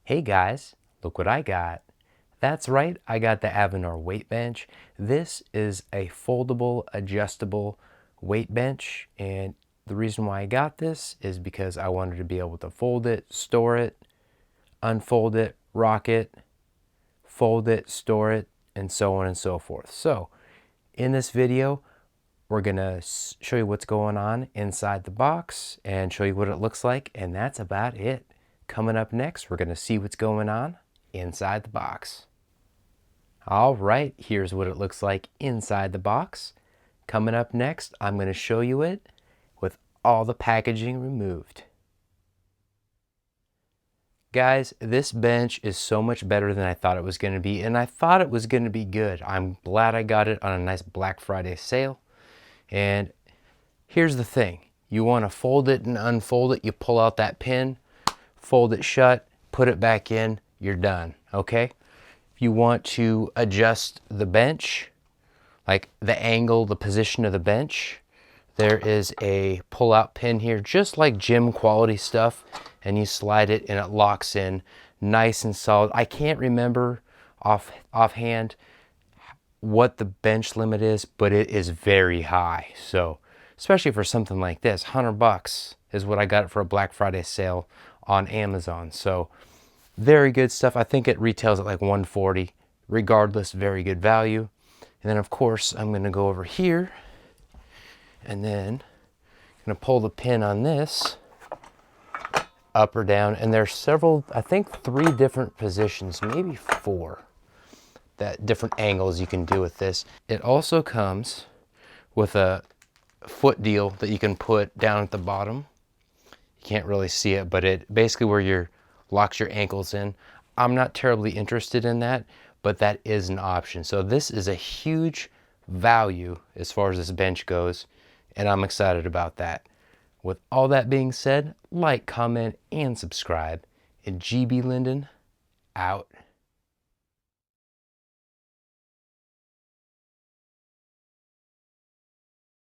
Hey guys, look what I got. That's right, I got the Advenor weight bench. This is a foldable, adjustable weight bench, and the reason why I got this is because I wanted to be able to fold it, store it, unfold it, rock it, fold it, store it, and so on and so forth. So, in this video, we're gonna show you what's going on inside the box and show you what it looks like, and that's about it. Coming up next, we're gonna see what's going on inside the box. All right, here's what it looks like inside the box. Coming up next, I'm gonna show you it with all the packaging removed. Guys, this bench is so much better than I thought it was gonna be, and I thought it was gonna be good. I'm glad I got it on a nice Black Friday sale. And here's the thing, you want to fold it and unfold it, you pull out that pin, fold it shut, put it back in, you're done, okay? If you want to adjust the bench, like the angle, the position of the bench, there is a pull-out pin here, just like gym quality stuff, and you slide it and it locks in nice and solid. I can't remember offhand what the bench limit is, but it is very high. So especially for something like this, $100 is what I got for a Black Friday sale on Amazon. So very good stuff. I think it retails at like $140. Regardless, very good value. And then of course I'm going to go over here and then I'm going to pull the pin on this up or down, and there's several, I think 3 different positions, maybe 4, that different angles you can do with this. It also comes with a foot deal that you can put down at the bottom. You can't really see it, but it basically where your locks your ankles in. I'm not terribly interested in that, but that is an option. So this is a huge value as far as this bench goes, and I'm excited about that. With all that being said, like, comment, and subscribe. And GB Linden, out.